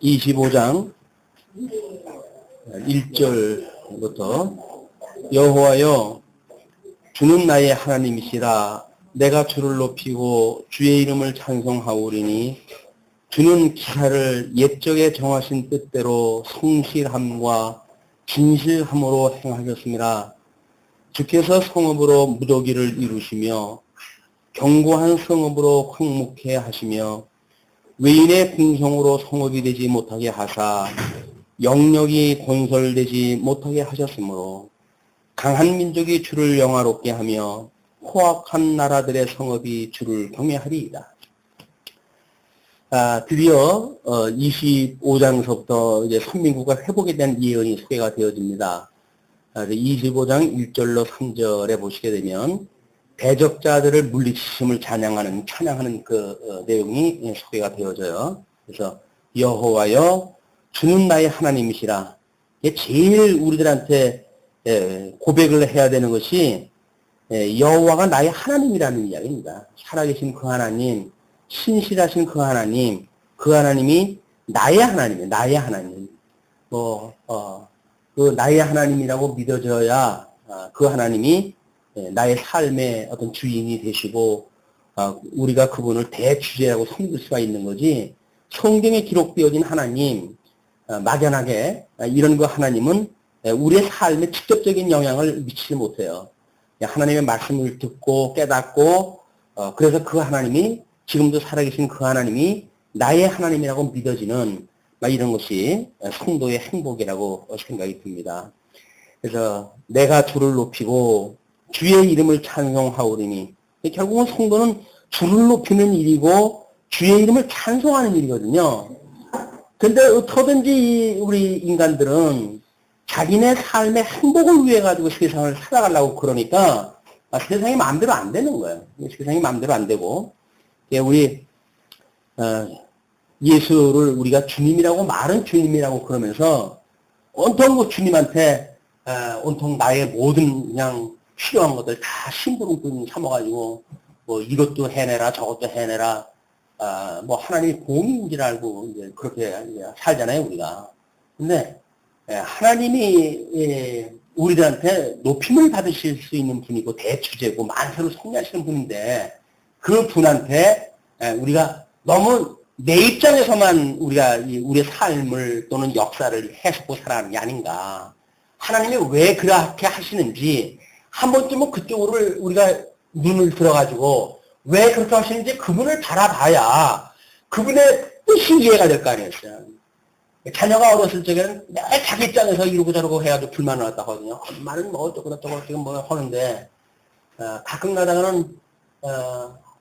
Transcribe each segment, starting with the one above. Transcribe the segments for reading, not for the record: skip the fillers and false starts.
25장 1절부터 여호와여 주는 나의 하나님이시라. 내가 주를 높이고 주의 이름을 찬송하오리니 주는 기사를 옛적에 정하신 뜻대로 성실함과 진실함으로 행하셨습니다. 주께서 성읍으로 무더기를 이루시며 견고한 성읍으로 황무케 하시며 외인의 궁성으로 성읍이 되지 못하게 하사 영역이 건설되지 못하게 하셨으므로 강한 민족이 주를 영화롭게 하며 포악한 나라들의 성읍이 주를 경외하리이다. 드디어 25장서부터 이제 선민국가 회복에 대한 예언이 소개가 되어집니다. 25장 1절로 3절에 보시게 되면 대적자들을 물리치심을 찬양하는 그 내용이 소개가 되어져요. 그래서 여호와여 주는 나의 하나님이시라. 제일 우리들한테 고백을 해야 되는 것이 여호와가 나의 하나님이라는 이야기입니다. 살아계신 그 하나님, 신실하신 그 하나님이 나의 하나님이에요. 나의 하나님. 그 나의 하나님이라고 믿어져야 그 하나님이 나의 삶의 어떤 주인이 되시고 우리가 그분을 대주제라고 섬길 수가 있는 거지. 성경에 기록되어진 하나님, 막연하게 이런 그 하나님은 우리의 삶에 직접적인 영향을 미치지 못해요. 하나님의 말씀을 듣고 깨닫고 그래서 그 하나님이 지금도 살아계신 그 하나님이 나의 하나님이라고 믿어지는 이런 것이 성도의 행복이라고 생각이 듭니다. 그래서 내가 주를 높이고 주의 이름을 찬송하오리니 결국은 성도는 주를 높이는 일이고 주의 이름을 찬송하는 일이거든요. 그런데 어떻게든지 우리 인간들은 자기네 삶의 행복을 위해 가지고 세상을 살아가려고 그러니까 세상이 마음대로 안 되는 거예요. 세상이 마음대로 안 되고 우리 예수를 우리가 주님이라고 말은 주님이라고 그러면서 온통 그 주님한테 온통 나의 모든 그냥 필요한 것들 다 심부름꾼 삼아가지고 뭐 이것도 해내라 저것도 해내라 뭐 하나님이 공인 줄 알고 이제 그렇게 살잖아요 우리가. 근데 하나님이 우리들한테 높임을 받으실 수 있는 분이고 대주제고 만세로 섭리하시는 분인데 그 분한테 우리가 너무 내 입장에서만 우리가 우리의 삶을 또는 역사를 해석하고 살아가는 게 아닌가. 하나님이 왜 그렇게 하시는지 한 번쯤은 그쪽으로 우리가 눈을 들어가지고 왜 그렇게 하시는지 그분을 바라봐야 그분의 뜻이 이해가 될 거 아니었어요. 자녀가 어렸을 적에는 내가 자기 입장에서 이러고 저러고 해가지고 불만을 왔다 하거든요. 엄마는 뭐 어쩌고 지금 뭐 하는데 가끔 가다가는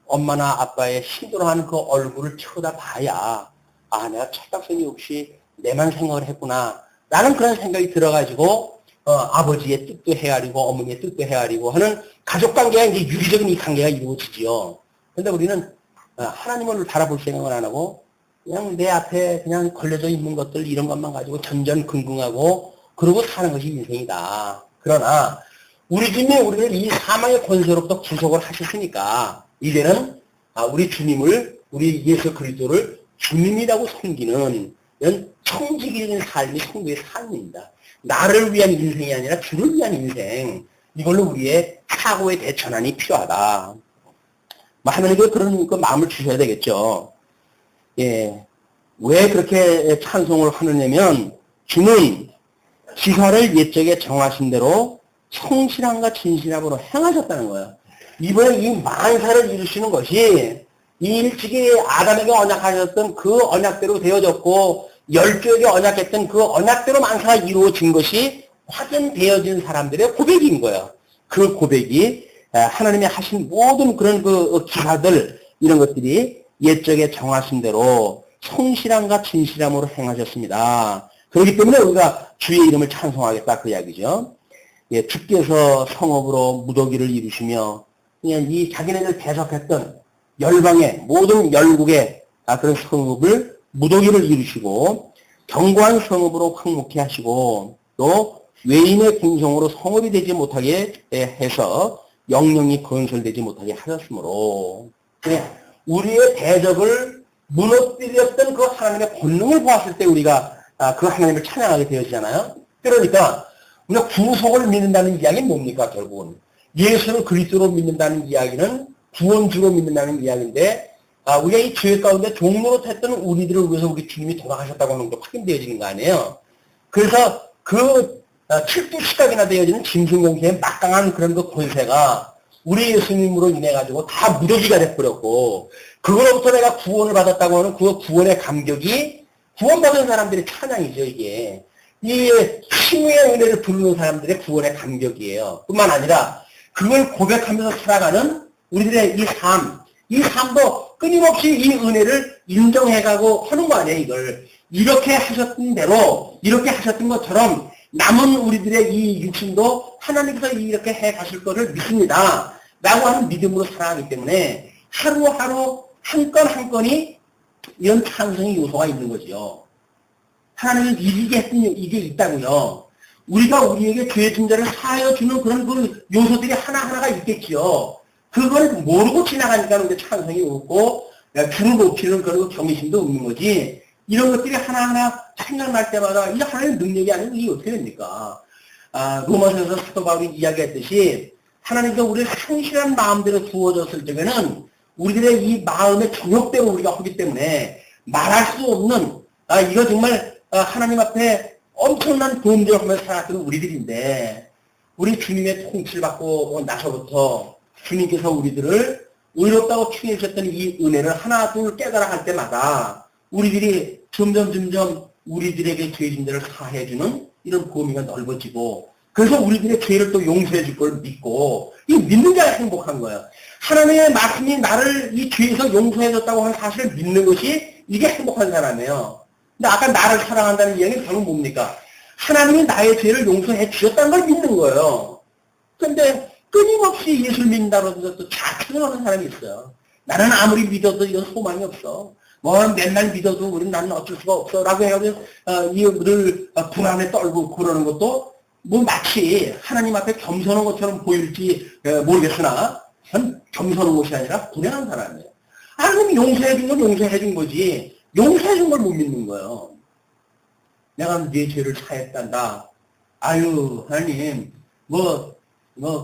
엄마나 아빠의 힘들어하는 그 얼굴을 쳐다봐야 내가 철딱선이 혹시 내만 생각을 했구나 라는 그런 생각이 들어가지고 아버지의 뜻도 헤아리고 어머니의 뜻도 헤아리고 하는 가족관계가 이제 유기적인 이 관계가 이루어지지요. 그런데 우리는 하나님을 바라볼 생각을 안 하고 그냥 내 앞에 그냥 걸려져 있는 것들 이런 것만 가지고 전전긍긍하고 그러고 사는 것이 인생이다. 그러나 우리 주님이 우리를 이 사망의 권세로부터 구속을 하셨으니까 이제는 우리 주님을 우리 예수 그리스도를 주님이라고 섬기는 이런 청지기적인 삶이 성도의 삶입니다. 나를 위한 인생이 아니라 주를 위한 인생. 이걸로 우리의 사고의 대전환이 필요하다. 하나님께 그런 그 마음을 주셔야 되겠죠. 예. 왜 그렇게 찬송을 하느냐면 주는 기사를 옛적에 정하신 대로 성실함과 진실함으로 행하셨다는 거예요. 이번에 이 만사를 이루시는 것이 이 일찍이 아담에게 언약하셨던 그 언약대로 되어졌고 열조에게 언약했던 그 언약대로 만사가 이루어진 것이 확인되어진 사람들의 고백인 거예요. 그 고백이 하나님이 하신 모든 그런 그 기사들 이런 것들이 옛적에 정하신 대로 성실함과 진실함으로 행하셨습니다. 그렇기 때문에 우리가 주의 이름을 찬송하겠다 그 이야기죠. 예, 주께서 성읍으로 무더기를 이루시며 그냥 이 자기네들 대적했던 열방의 모든 열국의 그런 성읍을 무더기를 이루시고 견고한 성읍으로 황무케 하시고 또 외인의 궁성으로 성읍이 되지 못하게 해서 영영이 건설되지 못하게 하셨으므로 우리의 대적을 무너뜨렸던 그 하나님의 본능을 보았을 때 우리가 그 하나님을 찬양하게 되어지잖아요. 그러니까 우리가 구속을 믿는다는 이야기는 뭡니까? 결국은 예수를 그리스도로 믿는다는 이야기는 구원주로 믿는다는 이야기인데 우리가 이 죄 가운데 종로로 했던 우리들을 위해서 우리 주님이 돌아가셨다고 하는 것도 확인되어지는 거 아니에요. 그래서 그 7두1각이나 되어지는 짐승공세의 막강한 그런 그 권세가 우리 예수님으로 인해 가지고 다 무더기가 돼버렸고 그거로부터 내가 구원을 받았다고 하는 그 구원의 감격이 구원받은 사람들의 찬양이죠. 이게 이 칭의의 은혜를 부르는 사람들의 구원의 감격이에요. 뿐만 아니라 그걸 고백하면서 살아가는 우리들의 이 삶도 끊임없이 이 은혜를 인정해가고 하는 거 아니에요. 이걸 이렇게 하셨던 대로 이렇게 하셨던 것처럼 남은 우리들의 이 육신도 하나님께서 이렇게 해 가실 것을 믿습니다. 라고 하는 믿음으로 살아가기 때문에 하루하루 한 건 한 건이 이런 찬성의 요소가 있는 거죠. 하나님을 이기게 했던 이게 있다고요. 우리가 우리에게 죄의 짐자를 사하여 주는 그런 그 요소들이 하나하나가 있겠지요. 그걸 모르고 지나가니까 우리 찬성이 없고 주를 높이는 그런 경외심도 없는 거지. 이런 것들이 하나하나 생각날 때마다 이 하나님의 능력이 아니면 이게 어떻게 됩니까? 로마서에서 사도 바울이 이야기했듯이 하나님께서 우리의 성실한 마음대로 주어졌을 적에는 우리들의 이 마음의 정욕대로 우리가 하기 때문에 말할 수 없는 이거 정말 하나님 앞에 엄청난 범죄를 하면서 살았던 우리들인데 우리 주님의 통치를 받고 나서부터 주님께서 우리들을 의롭다고 칭해 주셨던 이 은혜를 하나 둘 깨달아 갈 때마다 우리들이 점점 우리들에게 죄진들을 사해주는 이런 범위가 넓어지고 그래서 우리들의 죄를 또 용서해 줄 걸 믿고 이 믿는 자가 행복한 거예요. 하나님의 말씀이 나를 이 죄에서 용서해 줬다고 하는 사실을 믿는 것이 이게 행복한 사람이에요. 근데 아까 나를 사랑한다는 이야기는 결국 뭡니까? 하나님이 나의 죄를 용서해 주셨다는 걸 믿는 거예요. 근데 끊임없이 예수를 믿는다고 해서 또 자책을 하는 사람이 있어요. 나는 아무리 믿어도 이건 소망이 없어. 뭐 맨날 믿어도 우리는 나는 어쩔 수가 없어. 라고 해가지고 늘 불안에 떨고 그러는 것도 뭐 마치 하나님 앞에 겸손한 것처럼 보일지 모르겠으나 겸손한 것이 아니라 불행한 사람이에요. 하나님이 용서해 준 건 용서해 준 거지 용서해 준 걸 못 믿는 거예요. 내가 네 죄를 사했단다. 아유 하나님 뭐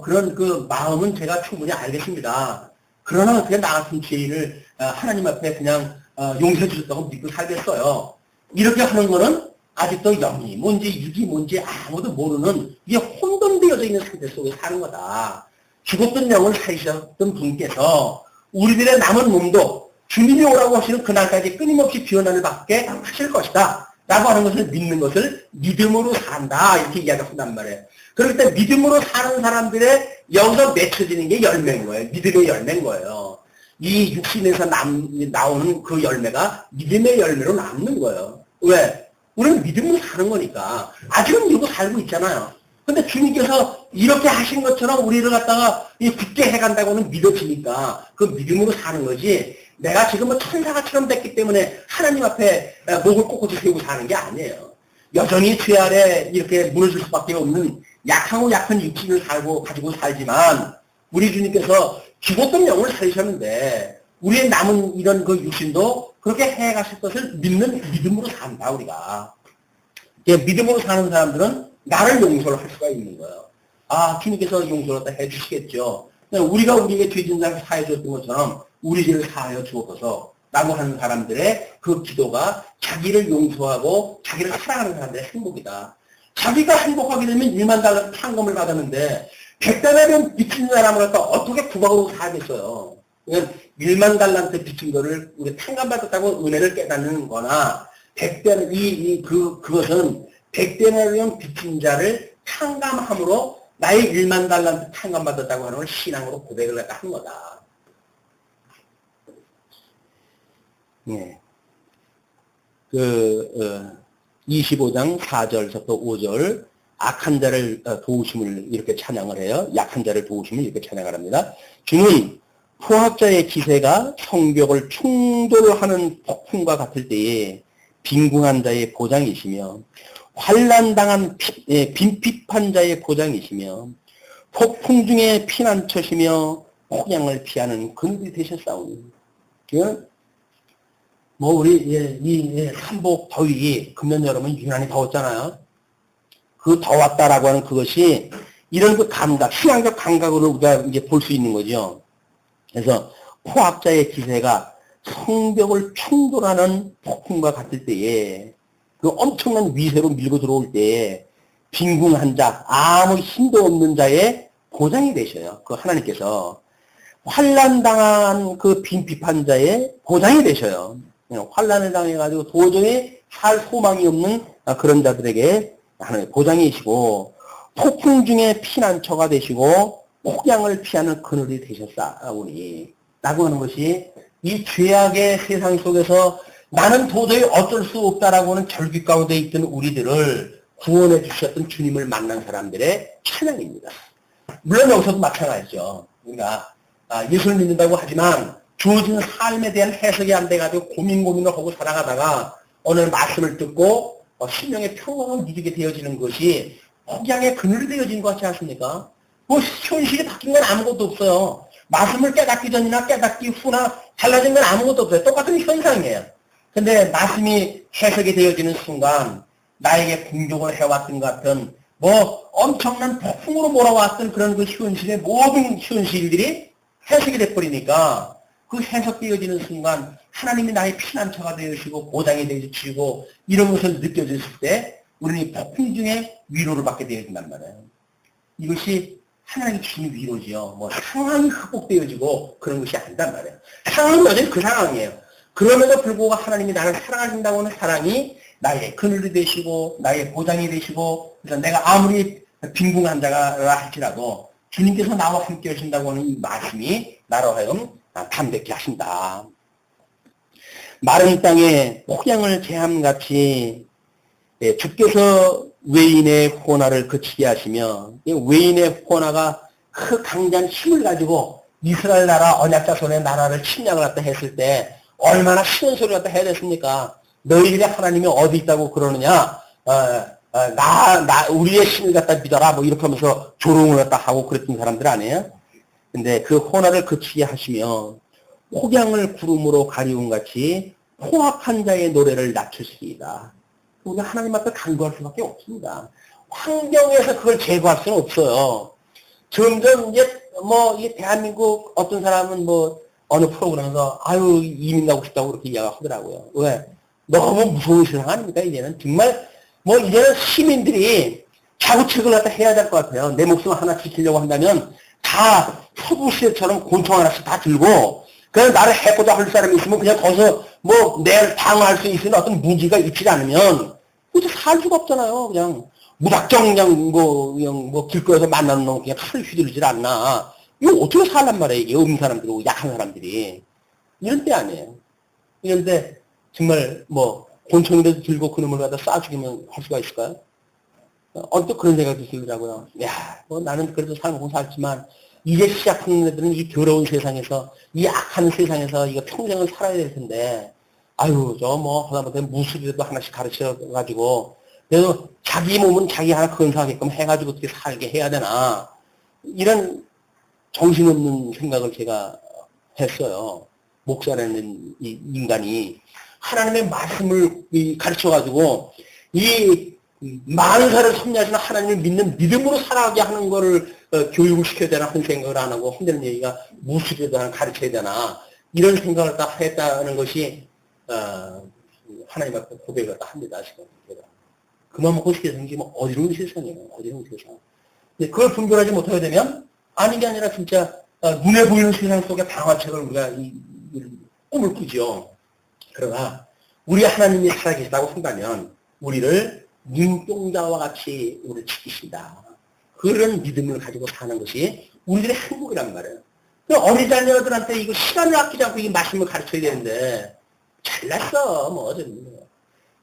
그런 그 마음은 제가 충분히 알겠습니다. 그러나 어떻게 나 같은 죄인을 하나님 앞에 그냥 용서해 주셨다고 믿고 살겠어요. 이렇게 하는 거는 아직도 영이 뭔지 육이 뭔지 아무도 모르는 이게 혼돈되어져 있는 상태 속에 사는 거다. 죽었던 영을 살리셨던 분께서 우리들의 남은 몸도 주님이 오라고 하시는 그날까지 끊임없이 변화를 받게 하실 것이다. 라고 하는 것을 믿는 것을 믿음으로 산다. 이렇게 이야기한단 말이에요. 그럴 때 믿음으로 사는 사람들의 여기서 맺혀지는 게 열매인 거예요. 믿음의 열매인 거예요. 이 육신에서 나오는 그 열매가 믿음의 열매로 남는 거예요. 왜? 우리는 믿음으로 사는 거니까. 아직은 믿고 살고 있잖아요. 근데 주님께서 이렇게 하신 것처럼 우리를 갖다가 굳게 해간다고는 믿어지니까 그 믿음으로 사는 거지. 내가 지금 뭐 천사가처럼 됐기 때문에 하나님 앞에 목을 꼿꼿이 세우고 사는 게 아니에요. 여전히 죄 아래 이렇게 무너질 수밖에 없는 약하고 약한 육신을 가지고 살지만 우리 주님께서 죽었던 영을 살리셨는데 우리의 남은 이런 그 육신도 그렇게 해가실 것을 믿는 믿음으로 산다 우리가. 믿음으로 사는 사람들은 나를 용서를 할 수가 있는 거예요. 주님께서 용서를 다 해주시겠죠. 우리가 우리에게 죄진 자를 사해 줬던 것처럼 우리 죄를 사하여 주옵소서 라고 하는 사람들의 그 기도가 자기를 용서하고 자기를 사랑하는 사람들의 행복이다. 자기가 행복하게 되면 1만 달러 상금을 받았는데 100달러면 빚진 사람을 갖다 어떻게 구박으로 살겠어요. 1만 달러한테 빚진 거를 우리 탕감받았다고 은혜를 깨닫는 거나 100달러, 그것은 100달러면 빚진 자를 탕감함으로 나의 1만 달러한테 탕감받았다고 하는 걸 신앙으로 고백을 갖다 한 거다. 예. 25장 4절부터 5절, 악한 자를 도우심을 이렇게 찬양을 해요. 약한 자를 도우심을 이렇게 찬양을 합니다. 주는 포학자의 기세가 성벽을 충돌하는 폭풍과 같을 때에 빈궁한 자의 보장이시며, 환난당한 빈핍한 자의 보장이시며, 폭풍 중에 피난처시며, 폭양을 피하는 그늘이 되셨사오니. 뭐 우리 삼복 더위 금년 여름은 유난히 더웠잖아요. 그 더웠다라고 하는 그것이 이런 그 감각, 신앙적 감각으로 우리가 이제 볼 수 있는 거죠. 그래서 포악자의 기세가 성벽을 충돌하는 폭풍과 같을 때에 그 엄청난 위세로 밀고 들어올 때에 빈궁한 자, 아무 힘도 없는 자의 보장이 되셔요. 그 하나님께서 환난당한 그 빈비판자의 보장이 되셔요. 환난을 당해가지고 도저히 살 소망이 없는 그런 자들에게 하나님 보장이시고 폭풍 중에 피난처가 되시고 폭양을 피하는 그늘이 되셨사오니 라고 하는 것이 이 죄악의 세상 속에서 나는 도저히 어쩔 수 없다라고 하는 절규 가운데 있던 우리들을 구원해 주셨던 주님을 만난 사람들의 찬양입니다. 물론 여기서도 마찬가지죠. 그러니까 예수를 믿는다고 하지만 주어진 삶에 대한 해석이 안 돼가지고 고민을 하고 살아가다가 오늘 말씀을 듣고 심령의 평강을 누리게 되어지는 것이 폭양의 그늘이 되어진 것 같지 않습니까? 뭐 현실이 바뀐 건 아무것도 없어요. 말씀을 깨닫기 전이나 깨닫기 후나 달라진 건 아무것도 없어요. 똑같은 현상이에요. 근데 말씀이 해석이 되어지는 순간 나에게 공격을 해왔던 것 같은 뭐 엄청난 폭풍으로 몰아왔던 그런 그 현실의 모든 현실들이 해석이 돼버리니까 그 해석되어지는 순간 하나님이 나의 피난처가 되어주시고 보장이 되어주시고 이런 것을 느껴졌을 때 우리는 이 폭풍 중에 위로를 받게 되어진단 말이에요. 이것이 하나님이 주신 위로지요. 뭐 상황이 극복되어지고 그런 것이 아니단 말이에요. 상황은 여전히 그 상황이에요. 그럼에도 불구하고 하나님이 나를 사랑하신다고 하는 사랑이 나의 그늘이 되시고 나의 보장이 되시고 그래서 내가 아무리 빈궁한 자가 할지라도 주님께서 나와 함께 하신다고 하는 이 말씀이 나로 하여금 담백히 하신다. 마른 땅에 폭양을 재함같이 주께서 외인의 호나를 그치게 하시며 외인의 호나가 그 강대한 힘을 가지고 이스라엘 나라 언약자손의 나라를 침략을 갖다 했을 때 얼마나 쉬운 소리를 갖다 해야 됐습니까? 너희들의 하나님이 어디 있다고 그러느냐? 우리의 신을 갖다 믿어라. 뭐 이렇게 하면서 조롱을 갖다 하고 그랬던 사람들 아니에요? 근데 그 호나를 그치게 하시며 폭양을 구름으로 가리운 같이 포악한 자의 노래를 낮추시리이다. 우리가 하나님 앞에 간구할 수밖에 없습니다. 환경에서 그걸 제거할 수는 없어요. 점점 이제 이 대한민국 어떤 사람은 어느 프로그램에서 아유 이민 가고 싶다고 그렇게 이야기하더라고요. 왜? 너무 무서운 세상 아닙니까? 이제는 정말 이제는 시민들이 자구책을 갖다 해야 될 것 같아요. 내 목숨 하나 지키려고 한다면 다 서부 시대처럼 권총 하나씩 다 들고 그냥 나를 해코자 할 사람이 있으면 그냥 거기서 내일 방어할 수 있는 어떤 무기가 있지 않으면 그저 살 수가 없잖아요. 그냥 무작정 그냥 길거리에서 만나는 놈 그냥 칼을 휘두르질 않나. 이거 어떻게 살란 말이에요. 이게 없는 사람들이고 약한 사람들이. 이런 때 아니에요. 이런 때 정말 권총이라도 들고 그놈을 갖다 쏴 죽이면 할 수가 있을까요? 언뜻 그런 생각이 들더라고요. 야, 나는 그래도 살고 살지만 이제 시작하는 애들은 이 더러운 세상에서 이 악한 세상에서 이거 평생을 살아야 될 텐데 아유 하다못해 무술이라도 하나씩 가르쳐가지고 그래도 자기 몸은 자기 하나 건사하게끔 해가지고 어떻게 살게 해야 되나 이런 정신없는 생각을 제가 했어요. 목사라는 이 인간이 하나님의 말씀을 가르쳐가지고 이 만사를 섭리하시는 하나님을 믿는 믿음으로 살아가게 하는 거를 교육을 시켜야 되나 하는 생각을 안 하고 혼자는 얘기가 무술이라도 하나 가르쳐야 되나 이런 생각을 딱 했다는 것이 하나님 앞에 고백을 딱 합니다. 지금 제가 그만 먹고 세상이 지금 어지러운 세상이에요. 어지러운 세상. 근데 그걸 분별하지 못하게 되면 아닌 게 아니라 진짜 눈에 보이는 세상 속의 방어책을 우리가 이 꿈을 꾸죠. 그러나 우리 하나님이 살아계시다고 한다면 우리를 눈동자와 같이 우리를 지키신다. 그런 믿음을 가지고 사는 것이 우리들의 행복이란 말이에요. 어린 자녀들한테 이거 시간을 아끼지 않고 이 말씀을 가르쳐야 되는데 잘났어.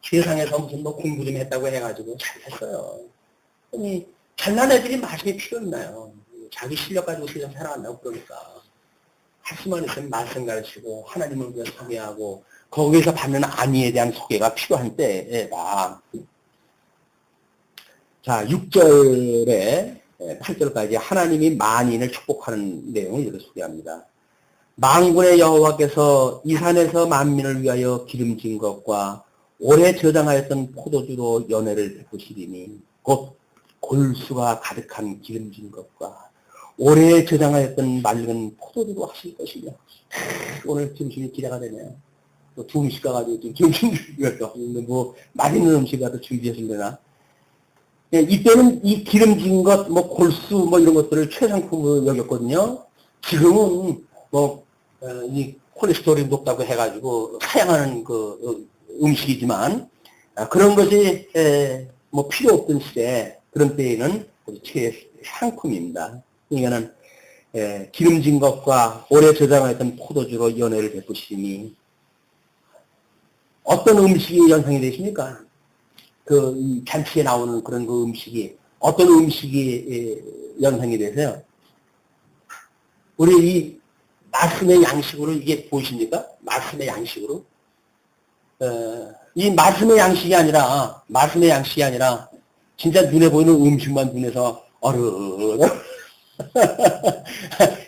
세상에서 무슨 공부 좀 했다고 해가지고 잘났어요. 아니 잘난 애들이 말씀이 필요 있나요? 자기 실력 가지고 세상 살아간다고 그러니까 할 수만 있으면 말씀 가르치고 하나님을 위해 소개하고 거기에서 받는 안위에 대한 소개가 필요한 때에다. 자, 6절에 8절까지 하나님이 만인을 축복하는 내용을 이렇게 소개합니다. 만군의 여호와께서 이 산에서 만민을 위하여 기름진 것과 오래 저장하였던 포도주로 연회를 베푸시리니 곧 골수가 가득한 기름진 것과 오래 저장하였던 맑은 포도주로 하실 것이며. 오늘 점심이 기대가 되네요. 두 음식 가가지고 지금 점심 준비가 뭐 맛있는 음식 가도 준비하실려나. 이때는 이 기름진 것, 뭐 골수, 뭐 이런 것들을 최상품으로 여겼거든요. 지금은 이 콜레스테롤이 높다고 해가지고 사양하는 그 음식이지만, 그런 것이 뭐 필요 없던 시대, 그런 때에는 최상품입니다. 그러니까는 기름진 것과 오래 저장하였던 포도주로 연회를 베푸시니. 어떤 음식이 연상이 되십니까? 그 잔치에 나오는 그런 그 음식이 어떤 음식이 연상이 되세요? 우리 이 말씀의 양식으로 이게 보이십니까? 말씀의 양식으로. 이 말씀의 양식이 아니라 진짜 눈에 보이는 음식만 눈에서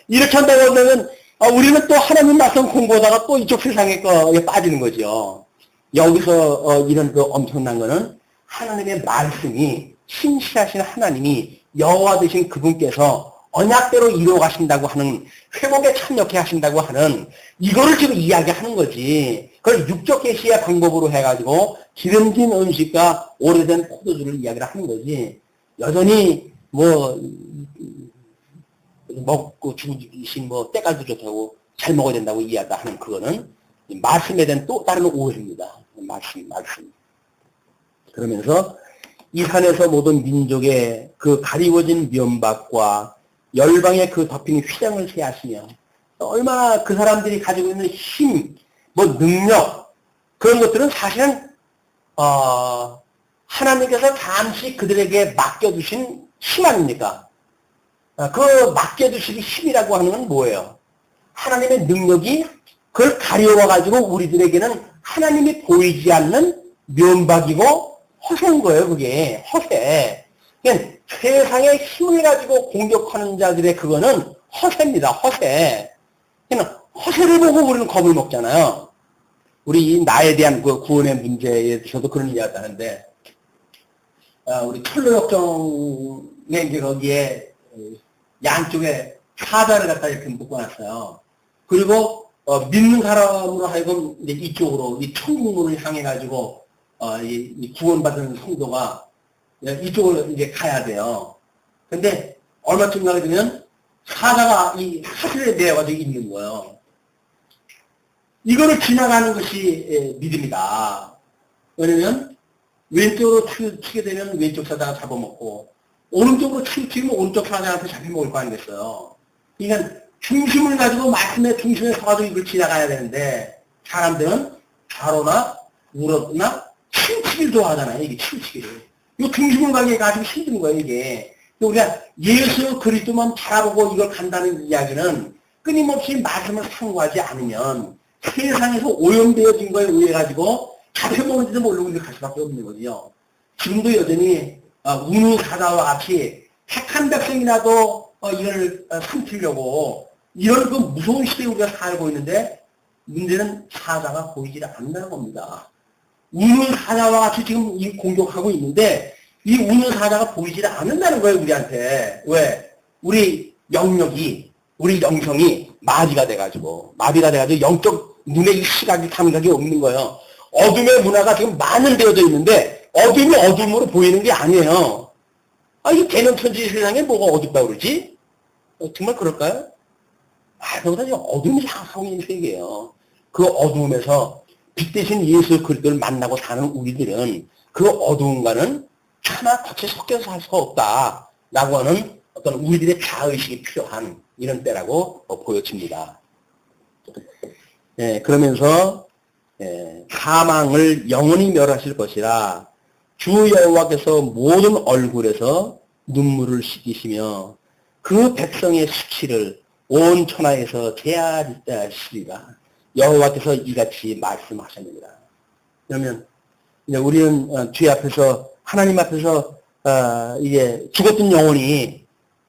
이렇게 한다고 하면 우리는 또 하나님 말씀 공부하다가 또 이쪽 세상에 거에 빠지는 거죠. 여기서 이런 그 엄청난 거는 하나님의 말씀이 신실하신 하나님이 여호와 되신 그분께서 언약대로 이루어 가신다고 하는, 회복에 참여케 하신다고 하는 이거를 지금 이야기하는 거지. 그걸 육적 계시의 방법으로 해가지고 기름진 음식과 오래된 포도주를 이야기를 하는 거지. 여전히 먹고 죽으신 때깔도 좋다고 잘 먹어야 된다고 이야기하는 그거는 말씀에 대한 또 다른 오해입니다. 말씀. 그러면서 이 산에서 모든 민족의 그 가리워진 면박과 열방의 그 덮인 휘장을 세하시며, 얼마나 그 사람들이 가지고 있는 힘, 능력, 그런 것들은 사실은 하나님께서 잠시 그들에게 맡겨두신 힘 아닙니까? 그 맡겨두신 힘이라고 하는 건 뭐예요? 하나님의 능력이 그걸 가려워가지고 우리들에게는 하나님이 보이지 않는 면박이고 허세인 거예요, 그게. 허세. 그러니까 세상의 힘을 가지고 공격하는 자들의 그거는 허세입니다, 허세. 그러니까 허세를 보고 우리는 겁을 먹잖아요. 우리 이 나에 대한 그 구원의 문제에 대해서도 그런 이야기 하는데, 우리 철로역정에 이제 거기에 양쪽에 사자를 갖다 이렇게 묶어놨어요. 그리고 믿는 사람으로 하여금 이제 이쪽으로 이 천국문을 향해 가지고 이 구원받은 성도가 이쪽으로 이제 가야 돼요. 근데 얼마쯤 가게 되면 사자가 이 사슬에 내어가지고 있는 거예요. 이거를 지나가는 것이 믿음이다. 왜냐면 왼쪽으로 치게 되면 왼쪽 사자가 잡아먹고, 오른쪽으로 치면 오른쪽 사자한테 잡혀먹을 거 아니겠어요. 그러니까 중심을 가지고 말씀의 중심에 서가지고 이걸 지나가야 되는데, 사람들은 좌로나 우로나 치우치기를 좋아하잖아요. 이게 치우치기를. 이 중심을 가게 가지고 힘든 거예요, 이게. 우리가 예수 그리스도만 바라보고 이걸 간다는 이야기는 끊임없이 말씀을 상고하지 않으면 세상에서 오염되어진 거에 의해 가지고 잡혀먹는지도 모르고 이렇게 갈 수밖에 없는 거지요. 지금도 여전히 운우사자와 같이 택한 백성이라도 이걸 삼키려고 이런 그 무서운 시대에 우리가 살고 있는데, 문제는 사자가 보이지 않는다는 겁니다. 운우사자와 같이 지금 공격하고 있는데 이 운우사자가 보이지 않는다는 거예요, 우리한테. 왜? 우리 영역이, 우리 영성이 마비가 돼가지고 영적 눈의 시각이 감각이 없는 거예요. 어둠의 문화가 지금 만연되어져 있는데 어둠이 어둠으로 보이는 게 아니에요. 이 대면천지 세상에 뭐가 어둡다고 그러지? 정말 그럴까요? 그보다 어둠이 상하고 있는 세계예요. 그 어둠에서 빛 대신 예수 그리스도를 만나고 사는 우리들은 그 어두움과는 차마 같이 섞여서 살 수가 없다라고 하는 어떤 우리들의 자의식이 필요한 이런 때라고 보여집니다. 그러면서 사망을 영원히 멸하실 것이라 주 여호와께서 모든 얼굴에서 눈물을 씻기시며 그 백성의 수치를 온 천하에서 제하시리라. 여호와께서 이같이 말씀하셨습니다. 그러면 이제 우리는 죄 앞에서, 하나님 앞에서 이게 죽었던 영혼이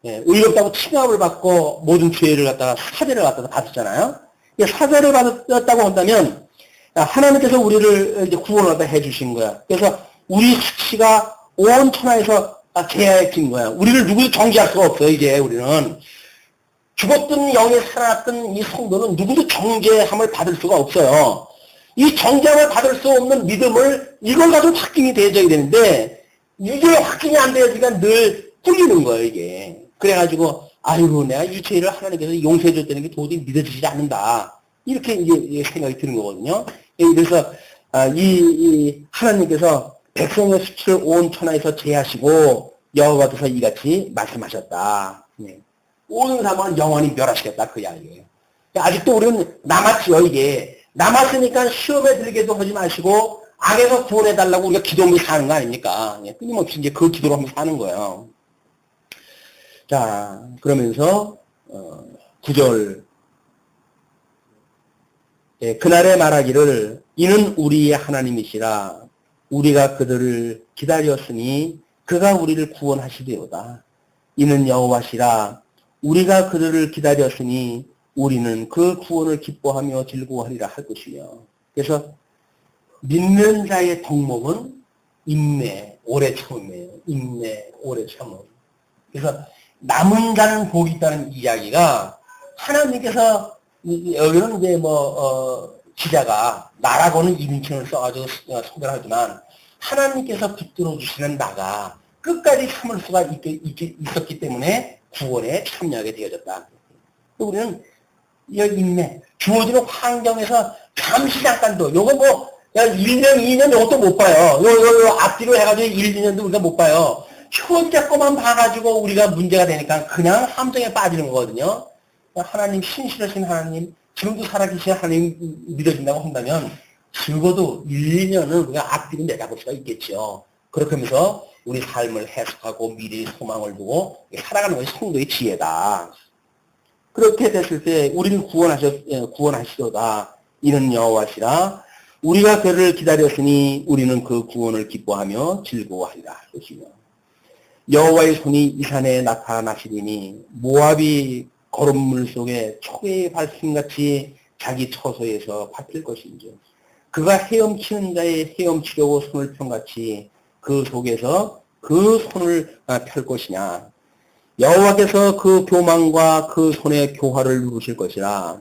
의롭다고 칭함을 받고 모든 죄를 갖다가 사죄를 갖다가 받았잖아요. 사자를 받았다고 한다면 하나님께서 우리를 이제 구원하다 해주신 거야. 그래서 우리 수치가 온 천하에서 제하여진 거야. 우리를 누구도 정죄할 수가 없어요. 이제 우리는 죽었든 영에 살아났든 이 성도는 누구도 정죄함을 받을 수가 없어요. 이 정죄함을 받을 수 없는 믿음을 이걸 가지고 확증이 되어져야 되는데 이게 확증이 안 되어지니까 늘 뚫리는 거예요. 이게 그래가지고 아이고 내가 유죄를 하나님께서 용서해 줬다는 게 도저히 믿어지지 않는다. 이렇게 이제 생각이 드는 거거든요. 그래서 이 하나님께서 백성의 수치를 온 천하에서 제하시고 여호와께서 이같이 말씀하셨다. 모든 사람은 영원히 멸하시겠다. 그 이야기예요. 아직도 우리는 남았지요. 이게 남았으니까 시험에 들게도 하지 마시고 악에서 구원해달라고 우리가 기도하면서 사는 거 아닙니까? 끊임없이 이제 그 기도를 하면서 사는 거예요. 자, 그러면서 9절 그날에 말하기를 이는 우리의 하나님이시라 우리가 그들을 기다렸으니 그가 우리를 구원하시리로다. 이는 여호와시라 우리가 그들을 기다렸으니 우리는 그 구원을 기뻐하며 즐거워하리라 할 것이며. 그래서 믿는 자의 덕목은 인내, 오래 참음이에요. 인내, 오래 참음. 그래서 남은 자는 복이 있다는 이야기가 하나님께서 여기는 이제 기자가 나라고는 이민칭을 써가지고 소개하지만 하나님께서 붙들어 주시는 나가 끝까지 참을 수가 있었기 때문에 구원에 참여하게 되어졌다. 우리는 이 인내, 주어지는 환경에서 잠시 잠깐도 요거 1년, 2년 요것도 못 봐요. 요 앞뒤로 해가지고 1, 2년도 우리가 못 봐요. 현재 거만 봐가지고 우리가 문제가 되니까 그냥 함정에 빠지는 거거든요. 하나님, 신실하신 하나님, 지금도 살아계신 하나님 믿어진다고 한다면 적어도 1, 2년은 우리가 앞뒤로 내다볼 수가 있겠죠. 그렇게 하면서 우리 삶을 해석하고 미래의 소망을 두고 살아가는 것이 성도의 지혜다. 그렇게 됐을 때 우리는 구원하시도다. 이는 여호와시라 우리가 그를 기다렸으니 우리는 그 구원을 기뻐하며 즐거워하리라. 것이며 여호와의 손이 이 산에 나타나시리니 모압이 거름물 속에 초계의 발심같이 자기 처소에서 밟힐 것인지 그가 헤엄치는 자의 헤엄치려고 손을 편같이 그 속에서 그 손을 펼 것이냐. 여호와께서 그 교망과 그 손의 교화를 누르실 것이라.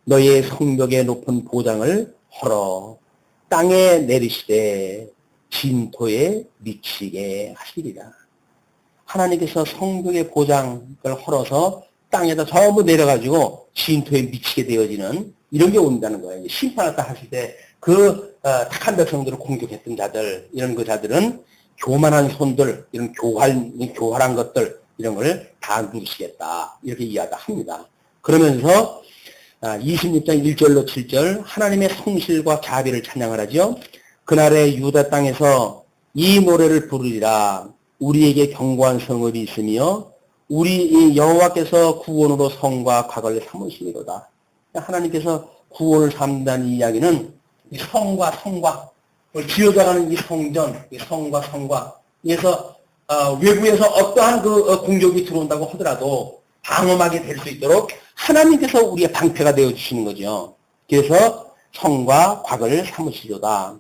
너의 성벽의 높은 보장을 헐어 땅에 내리시되 진토에 미치게 하시리라. 하나님께서 성벽의 보장을 헐어서 땅에다 전부 내려가지고 진토에 미치게 되어지는 이런 게 온다는 거예요. 심판을 하실 때 그 착한 백성들을 공격했던 자들, 이런 그 자들은 교만한 손들, 이런 교활한 것들, 이런 걸 다 누르시겠다. 이렇게 이야기합니다. 그러면서 26장 1절로 7절 하나님의 성실과 자비를 찬양을 하죠. 그날에 유다 땅에서 이 노래를 부르리라. 우리에게 견고한 성읍이 있으며 우리 여호와께서 구원으로 성과 과거를 삼으시리로다. 하나님께서 구원을 삼는다는 이야기는 이 성과 지어져가는 이 성전, 이 성과 그래서 외부에서 어떠한 그 공격이 들어온다고 하더라도 방어하게 될 수 있도록 하나님께서 우리의 방패가 되어 주시는 거죠. 그래서 성과 곽을 삼으시도다.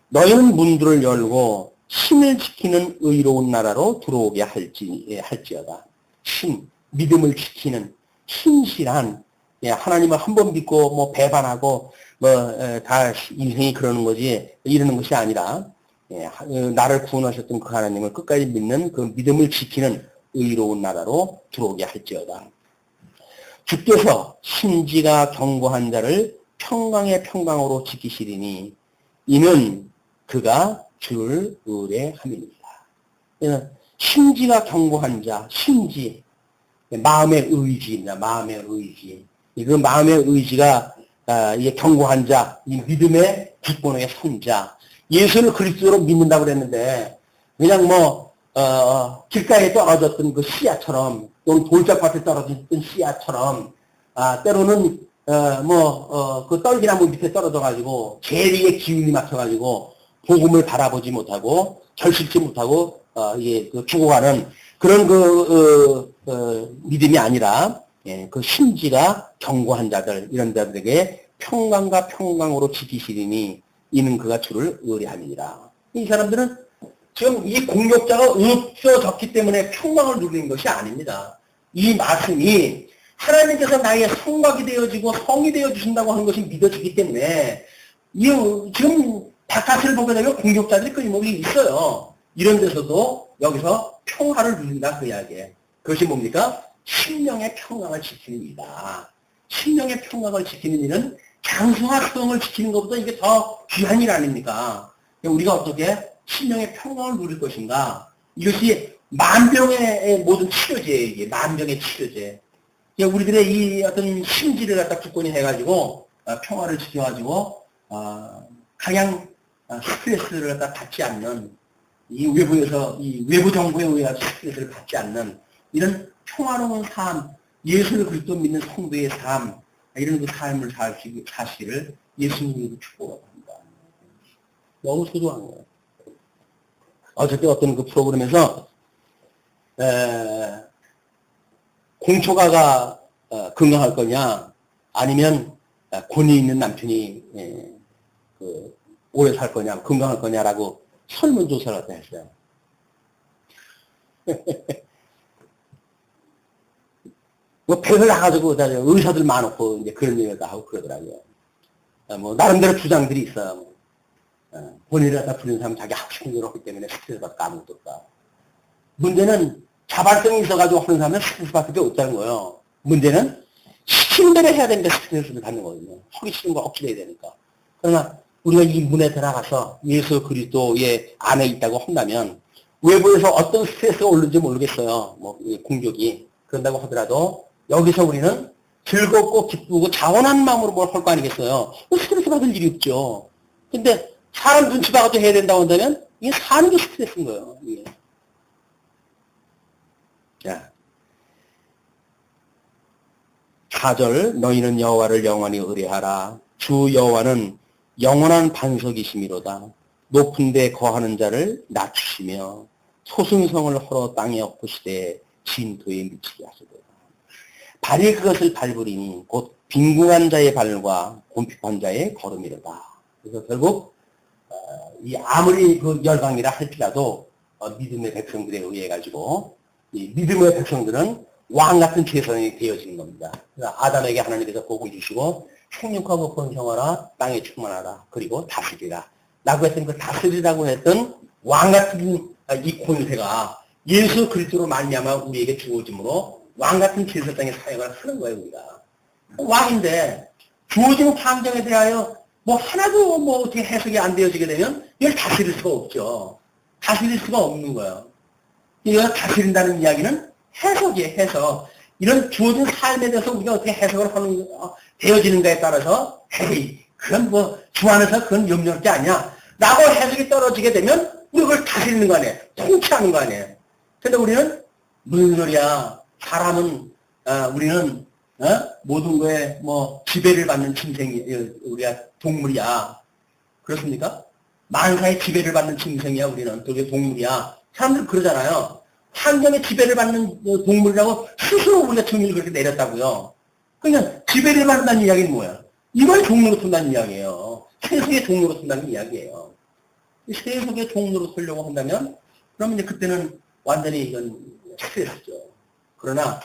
너희는 문들을 열고 신을 지키는 의로운 나라로 들어오게 할지어다. 믿음을 지키는 신실한, 하나님을 한 번 믿고 배반하고 다 인생이 그러는 거지 이러는 것이 아니라 나를 구원하셨던 그 하나님을 끝까지 믿는 그 믿음을 지키는 의로운 나라로 들어오게 할지어다. 주께서 심지가 견고한 자를 평강의 평강으로 지키시리니 이는 그가 주를 의뢰함이니라. 심지가 견고한 자, 심지, 마음의 의지입니다. 마음의 의지. 그 마음의 의지가 이게 견고한 자, 이 믿음의 기본의 선자, 예수를 그리스도로 믿는다고 그랬는데 그냥 길가에 떨어졌던 그 씨앗처럼 또는 돌짝밭에 떨어졌던 씨앗처럼 때로는 그 떨기나무 밑에 떨어져가지고 재리의 기운이 막혀가지고 복음을 바라보지 못하고 결실치 못하고 이게 죽어가는 그런 믿음이 아니라 그 심지가 견고한 자들, 이런 자들에게 평강과 평강으로 지키시리니 이는 그가 주를 의뢰함이니라. 이 사람들은 지금 이 공격자가 없어졌기 때문에 평강을 누리는 것이 아닙니다. 이 말씀이 하나님께서 나의 성곽이 되어지고 성이 되어주신다고 하는 것이 믿어지기 때문에 지금 바깥을 보게 되면 공격자들이 끊임없이 있어요. 이런 데서도 여기서 평화를 누린다 그 이야기예요. 그것이 뭡니까? 심령의 평강을 지키는 일이다. 심령의 평강을 지키는 일은 장수와 성을 지키는 것보다 이게 더 귀한 일 아닙니까? 우리가 어떻게 심령의 평강을 누릴 것인가? 이것이 만병의 모든 치료제예요. 이게 만병의 치료제. 우리들의 이 어떤 심지를 갖다 굳건히 해가지고 평화를 지켜가지고 가장 스트레스를 갖다 받지 않는, 이 외부에서 이 외부 정보에 의해서 스트레스를 받지 않는 이런 평화로운 삶, 예수를 그리스도 믿는 성도의 삶, 이런 그 삶을 사시기를 예수님이 축복합니다. 너무 소중한 거예요. 어저께 어떤 그 프로그램에서 공초가가 건강할 거냐, 아니면 권위 있는 남편이 오래 살 거냐, 건강할 거냐라고 설문조사를 갖다 했어요. 뭐 배를 나가지고 의사들 많고 이제 그런 얘기를 다 하고 그러더라고요. 뭐 나름대로 주장들이 있어요. 본인을 갖다 부리는 사람은 자기 하고 싶은 대로 하기 때문에 스트레스 받고 아무것도 없다. 문제는 자발성이 있어가지고 하는 사람은 스트레스 받을 게 없다는 거예요. 문제는 시키는 대로 해야 되는데 스트레스를 받는 거거든요. 하기 싫은 거 억지로 해야 되니까. 그러나 우리가 이 문에 들어가서 예수 그리스도의 안에 있다고 한다면 외부에서 어떤 스트레스가 오는지 모르겠어요. 뭐 공격이. 그런다고 하더라도 여기서 우리는 즐겁고 기쁘고 자원한 마음으로 뭘 할 거 아니겠어요. 스트레스 받을 일이 없죠. 근데 사람 눈치 봐가지고 해야 된다고 한다면 이게 사는 게 스트레스인 거예요. 이게. 자, 4절 너희는 여호와를 영원히 의뢰하라. 주 여호와는 영원한 반석이시미로다. 높은 데 거하는 자를 낮추시며 소승성을 헐어 땅에 엎으시되 진토에 미치게 하시도다. 발이 그것을 밟으리니 곧 빈궁한 자의 발과 곤핍한 자의 걸음이로다. 그래서 결국 이 아무리 그 열방이라 할지라도 믿음의 백성들에 의해 가지고 이 믿음의 백성들은 왕 같은 제사장이 되어지는 겁니다. 아담에게 하나님께서 복을 주시고 생육하고 번성하라, 땅에 충만하라, 그리고 다스리라 라고 했던 그 다스리라고 했던 왕 같은 이 권세가 예수 그리스도로 말미암아 우리에게 주어짐으로 왕 같은 제사장의 사역을 하는 거예요. 우리가 왕인데 주어진 환경에 대하여 뭐 하나도 뭐 어떻게 해석이 안 되어지게 되면 이걸 다스릴 수가 없죠. 다스릴 수가 없는 거예요. 이걸 다스린다는 이야기는 해석이에요. 해석. 이런 주어진 삶에 대해서 우리가 어떻게 해석을 하는 되어지는가에 따라서 에이 그건 뭐 주 안에서 그건 염려할 게 아니야 라고 해석이 떨어지게 되면 우리가 그걸 다스리는 거 아니에요. 통치하는 거 아니에요. 근데 우리는 무슨 소리야. 사람은 우리는 모든 거에 뭐 지배를 받는 짐승이 우리가 동물이야. 그렇습니까? 만사의 지배를 받는 짐승이야. 우리는 그게 동물이야. 사람들 그러잖아요. 환경의 지배를 받는 동물이라고 스스로 우리가 정의를 그렇게 내렸다고요. 그러니까 지배를 받는다는 이야기는 뭐야? 이걸 종로로 둔다는 이야기예요. 세속의 종로로 둔다는 이야기예요. 세속의 종로로 쓰려고 한다면 그러면 이제 그때는 완전히 이건 스트레스죠. 그러나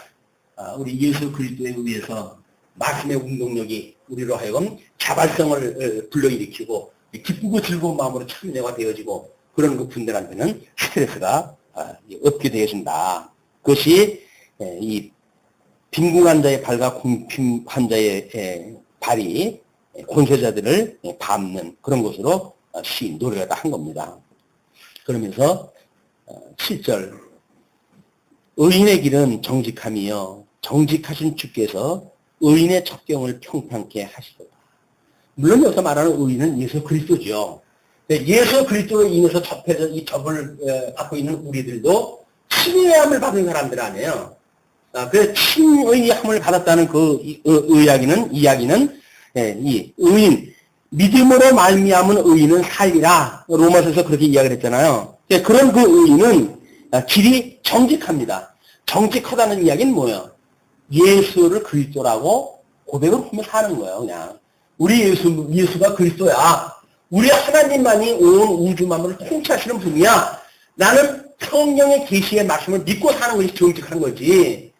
우리 예수 그리스도에 의해서 말씀의 운동력이 우리로 하여금 자발성을 불러일으키고 기쁘고 즐거운 마음으로 참여가 되어지고 그런 그 분들한테는 스트레스가 없게 되어진다. 그것이 이 빈궁한 자의 발과 곤핍한 자의 발이 권세자들을 밟는 그런 것으로 시인 노래가 한 겁니다. 그러면서 7절 의인의 길은 정직함이요 정직하신 주께서 의인의 첩경을 평평케 하시도다. 물론 여기서 말하는 의인은 예수 그리스도죠. 예수 그리스도로 인해서 접해서 이 접을 받고 있는 우리들도 친의함을 받은 사람들 아니에요. 그 친의함을 받았다는 그 이야기는 이 의인 믿음으로 말미암은 의인은 살리라. 로마서에서 그렇게 이야기를 했잖아요. 그런 그 의인은 길이 정직합니다. 정직하다는 이야기는 뭐예요? 예수를 그리스도라고 고백을 하며 사는 거예요. 그냥 우리 예수가 그리스도야. 우리 하나님만이 온 우주 만물을 통치하시는 분이야. 나는 성령의 계시의 말씀을 믿고 사는 것이 정직한 거지.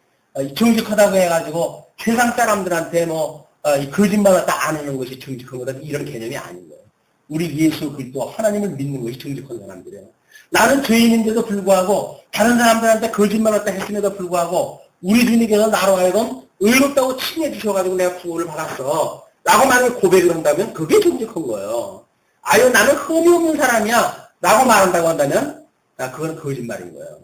정직하다고 해가지고 세상 사람들한테 거짓말을 다 안 하는 것이 정직한 거다. 이런 개념이 아닌 거예요. 우리 예수 그리스도 하나님을 믿는 것이 정직한 사람들이에요. 나는 죄인인데도 불구하고 다른 사람들한테 거짓말을 다 했음에도 불구하고 우리 주님께서 나로 하여금 의롭다고 칭해 주셔가지고 내가 구원을 받았어. 라고 만약에 고백을 한다면 그게 정직한 거예요. 아유 나는 흠이 없는 사람이야. 라고 말한다고 한다면 그건 거짓말인 거예요.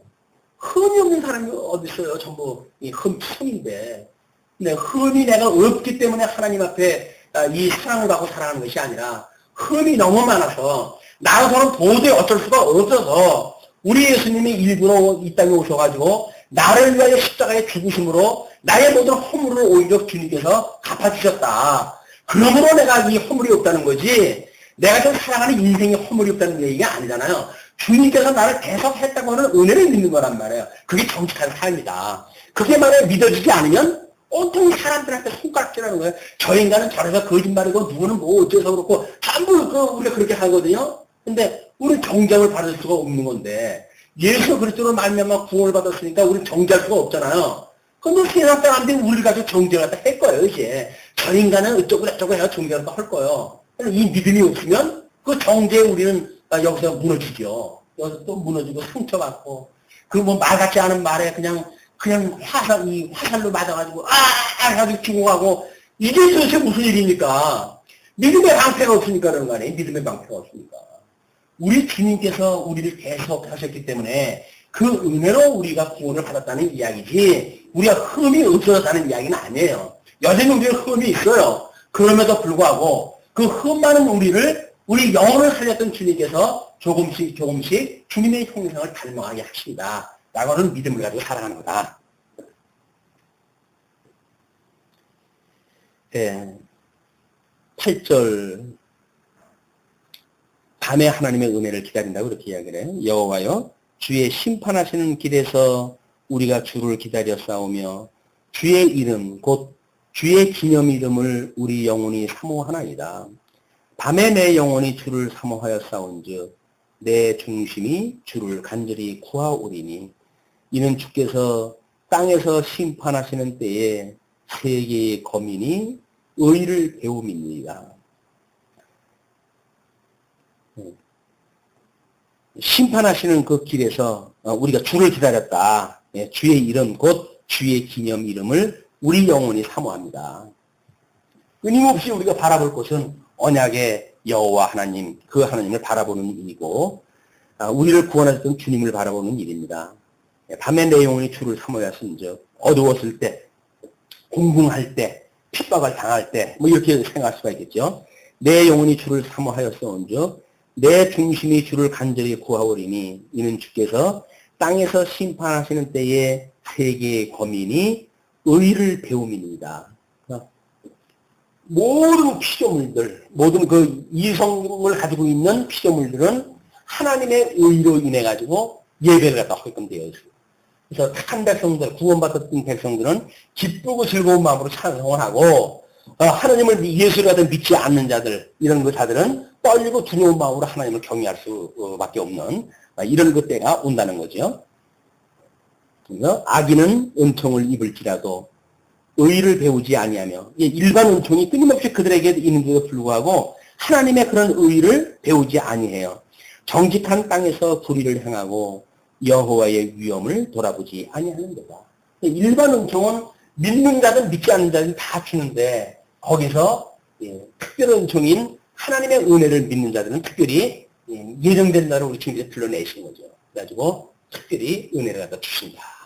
흠이 없는 사람이 어디 있어요. 전부 흠인데. 근데 흠이 내가 없기 때문에 하나님 앞에 이 사랑을 받고 살아가는 것이 아니라 흠이 너무 많아서 나로서는 도저히 어쩔 수가 없어서 우리 예수님이 일부러 이 땅에 오셔가지고 나를 위하여 십자가에 죽으심으로 나의 모든 허물을 오히려 주님께서 갚아주셨다. 그러므로 내가 이 허물이 없다는 거지 내가 좀 살아가는 인생에 허물이 없다는 얘기가 아니잖아요. 주님께서 나를 대속했다고 하는 은혜를 믿는 거란 말이에요. 그게 정직한 삶이다. 그게 만약에 믿어지지 않으면 온통 사람들한테 손가락질하는 거예요. 저 인간은 저래서 거짓말이고 누구는 뭐 어째서 그렇고 전부 우리가 그렇게 하거든요. 근데 우리는 정죄를 받을 수가 없는 건데 예수 그리스도로 말미암아 구원을 받았으니까 우리는 정죄할 수가 없잖아요. 근데 세상 사람들이 우리를 가지고 정죄를 갖다 할 거예요. 이제 저 인간은 어쩌고 저쩌고 해서 정죄를 할 거예요. 이 믿음이 없으면 그 정죄에 우리는 여기서 무너지죠. 여기서 또 무너지고 상처받고 그 뭐 말 같지 않은 말에 그냥 화살로 맞아가지고 해가지고 죽어가고 이게 도대체 무슨 일입니까? 믿음의 방패가 없으니까 그런 거 아니에요? 믿음의 방패가 없으니까. 우리 주님께서 우리를 대속하셨기 때문에 그 은혜로 우리가 구원을 받았다는 이야기지 우리가 흠이 없어졌다는 이야기는 아니에요. 여전히 우리는 흠이 있어요. 그럼에도 불구하고 그 흠 많은 우리 영혼을 살렸던 주님께서 조금씩 주님의 형상을 닮아가게 하십니다. 라고 하는 믿음을 가지고 살아가는 거다. 8절 밤에 하나님의 은혜를 기다린다고 그렇게 이야기를 해요. 여호와여 주의 심판하시는 길에서 우리가 주를 기다려 싸우며 주의 이름 곧 주의 기념 이름을 우리 영혼이 사모하나이다. 밤에 내 영혼이 주를 사모하여 싸운즉 내 중심이 주를 간절히 구하오리니 이는 주께서 땅에서 심판하시는 때에 세계의 거민이 의를 배움이니이다. 심판하시는 그 길에서 우리가 주를 기다렸다. 주의 이름 곧 주의 기념 이름을 우리 영혼이 사모합니다. 끊임없이 우리가 바라볼 것은 언약의 여호와 하나님, 그 하나님을 바라보는 일이고 우리를 구원하셨던 주님을 바라보는 일입니다. 밤에 내 영혼이 주를 사모하였은즉 어두웠을 때, 공궁할 때, 핍박을 당할 때 뭐 이렇게 생각할 수가 있겠죠. 내 영혼이 주를 사모하였은즉 내 중심이 주를 간절히 구하오리니 이는 주께서 땅에서 심판하시는 때에 세계의 거민이 의를 배움이니이다. 모든 피조물들, 모든 그 이성을 가지고 있는 피조물들은 하나님의 의로 인해 가지고 예배를 갖다 하게끔 되어 있습니다. 그래서 착한 백성들, 구원받았던 백성들은 기쁘고 즐거운 마음으로 찬송을 하고 하나님을 예수를 갖다 믿지 않는 자들, 이런 그 자들은 떨리고 두려운 마음으로 하나님을 경외할 수밖에 없는 이런 그 때가 온다는 거죠. 그래서 악인은 은총을 입을지라도 의를 배우지 아니하며 일반 은총이 끊임없이 그들에게 있는데도 불구하고 하나님의 그런 의를 배우지 아니해요. 정직한 땅에서 불의를 행하고 여호와의 위엄을 돌아보지 아니하는 거다. 일반 은총은 믿는 자든 믿지 않는 자든 다 주는데 거기서 특별한 은총인 하나님의 은혜를 믿는 자들은 특별히 예정된 날을 우리 주님께서 불러내신 거죠. 그래가지고 특별히 은혜를 갖다 주신다.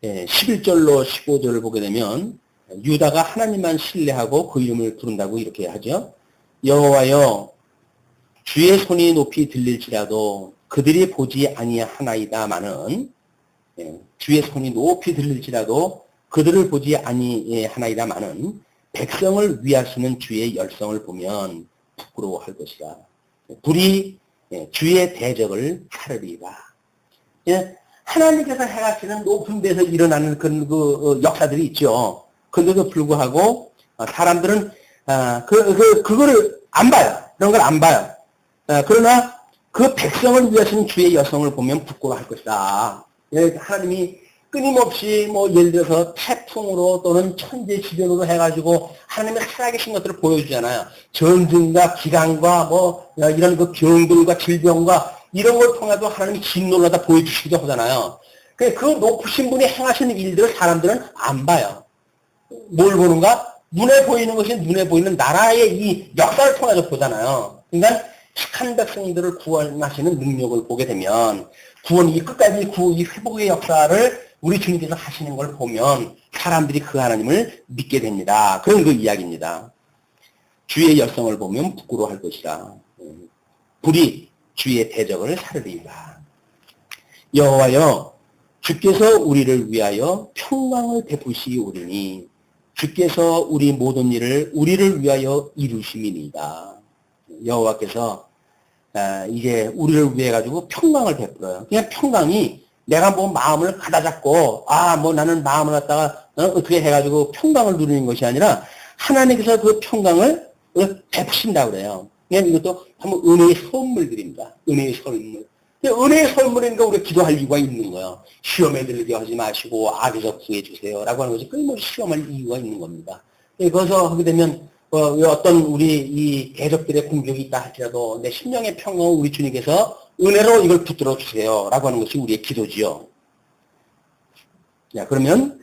11절로 15절을 보게 되면 유다가 하나님만 신뢰하고 그 이름을 부른다고 이렇게 하죠. 여호와여 주의 손이 높이 들릴지라도 그들이 보지 아니하나이다마는 주의 손이 높이 들릴지라도 그들을 보지 아니하나이다마는 백성을 위하시는 주의 열성을 보면 부끄러워할 것이다. 불이 주의 대적을 사르리라. 하나님께서 행하시는 높은 데서 일어나는 그런 역사들이 있죠. 그런데도 불구하고 사람들은 그거를 안 봐요. 그런 걸 안 봐요. 그러나 그 백성을 위하시는 주의 여성을 보면 부끄러워할 것이다. 하나님이 끊임없이 예를 들어서 태풍으로 또는 천재지변으로 해가지고 하나님의 살아계신 것들을 보여주잖아요. 전쟁과 기강과 이런 그 병들과 질병과 이런 걸 통해서 하나님이 진노를 다 보여주시기도 하잖아요. 그 높으신 분이 행하시는 일들을 사람들은 안 봐요. 뭘 보는가? 눈에 보이는 것이 눈에 보이는 나라의 이 역사를 통해서 보잖아요. 그러니까 착한 백성들을 구원하시는 능력을 보게 되면 구원이 끝까지 이 회복의 역사를 우리 주님께서 하시는 걸 보면 사람들이 그 하나님을 믿게 됩니다. 그런 그 이야기입니다. 주의 열성을 보면 부끄러워할 것이라. 불이 주의 대적을 사르리이다. 여호와여 주께서 우리를 위하여 평강을 베푸시오리니 주께서 우리 모든 일을 우리를 위하여 이루심이니이다. 여호와께서 이제 우리를 위해 가지고 평강을 베풀어요. 그냥 평강이 내가 마음을 가다잡고 나는 마음을 갖다가 어떻게 해가지고 평강을 누리는 것이 아니라 하나님께서 그 평강을 베푸신다고 그래요. 그냥 이것도 한번 은혜의 선물들입니다. 은혜의 선물. 은혜의 선물이니까 우리가 기도할 이유가 있는 거예요. 시험에 들게 하지 마시고 악에서 구해주세요 라고 하는 것이 끊임없이 시험할 이유가 있는 겁니다. 거기서 하게 되면 어떤 우리 이 대적들의 공격이 있다 할지라도 내 심령의 평강을 우리 주님께서 은혜로 이걸 붙들어 주세요 라고 하는 것이 우리의 기도지요. 자, 그러면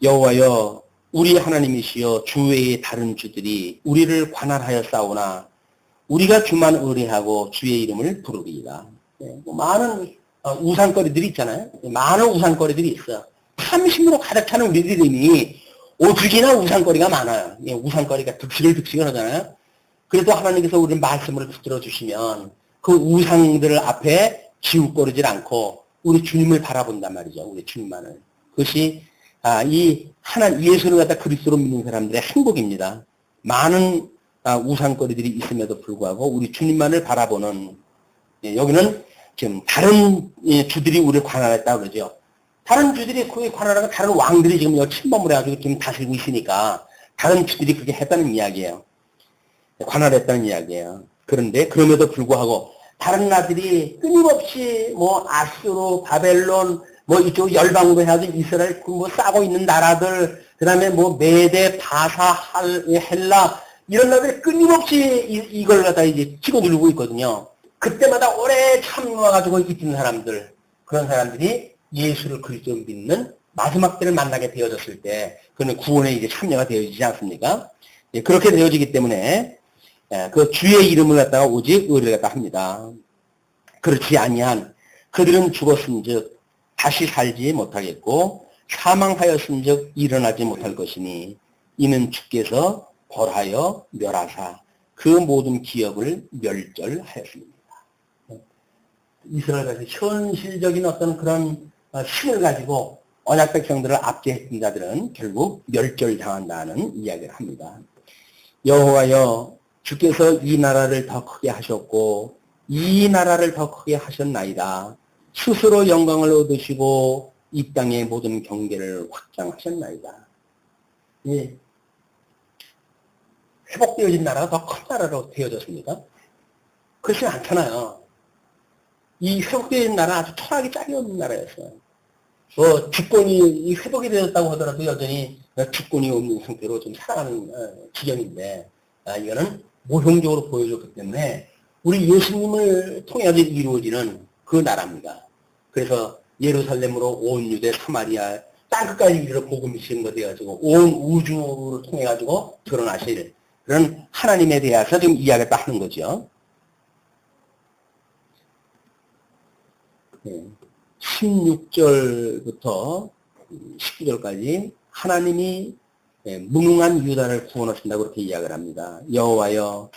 여호와여 우리 하나님이시여 주 외의 다른 주들이 우리를 관할하여 싸우나 우리가 주만 의뢰하고 주의 이름을 부르리이다. 많은 우상거리들이 있잖아요. 많은 우상거리들이 있어요. 탐심으로 가득 차는 우리들이 오죽이나 우상거리가 많아요. 우상거리가 득식을 하잖아요. 그래도 하나님께서 우리 말씀을 붙들어 주시면 그 우상들 앞에 기웃거리질 않고 우리 주님을 바라본단 말이죠. 우리 주님만을. 그것이 이 예수를 갖다 그리스도로 믿는 사람들의 행복입니다. 많은 우상거리들이 있음에도 불구하고 우리 주님만을 바라보는 여기는 지금 다른 주들이 우리를 관할했다고 그러죠. 다른 주들이 거기 관할하고 다른 왕들이 지금 여기 침범을 해가지고 지금 다스리고 있으니까 다른 주들이 그렇게 했다는 이야기예요. 관할했다는 이야기예요. 그런데 그럼에도 불구하고 다른 나라들이 끊임없이 아수르, 바벨론, 이쪽 열방으로 해가지고 이스라엘 싸고 있는 나라들, 그 다음에 메데, 바사, 헬라 이런 나라들이 끊임없이 이걸 갖다 이제 치고 누르고 있거든요. 그때마다 오래 참여와가지고 있는 사람들, 그런 사람들이 예수를 그리스도 믿는 마지막 때를 만나게 되어졌을 때, 그는 구원에 이제 참여가 되어지지 않습니까? 그렇게 되어지기 때문에, 그 주의 이름을 갖다가 오직 의를 갖다 합니다. 그렇지 아니한 그들은 죽었은즉 다시 살지 못하겠고, 사망하였은즉 일어나지 못할 것이니, 이는 주께서 벌하여 멸하사 그 모든 기업을 멸절하였습니다. 이스라엘에서 현실적인 어떤 그런 힘을 가지고 언약 백성들을 압제했던 자들은 결국 멸절당한다는 이야기를 합니다. 여호와여 주께서 이 나라를 더 크게 하셨고 이 나라를 더 크게 하셨나이다. 스스로 영광을 얻으시고 이 땅의 모든 경계를 확장하셨나이다. 예. 회복되어진 나라가 더 큰 나라로 되어졌습니까? 그렇지 않잖아요. 이 회복되어진 나라 아주 철학이 짝이 없는 나라였어요. 주권이 회복이 되었다고 하더라도 여전히 주권이 없는 상태로 좀 살아가는 지경인데, 이거는 모형적으로 보여줬기 때문에 우리 예수님을 통해서 이루어지는 그 나라입니다. 그래서 예루살렘으로 온 유대 사마리아 땅끝까지 이르러 복음이 증거되어가지고 온 우주를 통해가지고 드러나실 그런 하나님에 대해서 지금 이야기를 하는 거죠. 16절부터 19절까지 하나님이 무능한 유다를 구원하신다고 그렇게 이야기를 합니다. 여호와여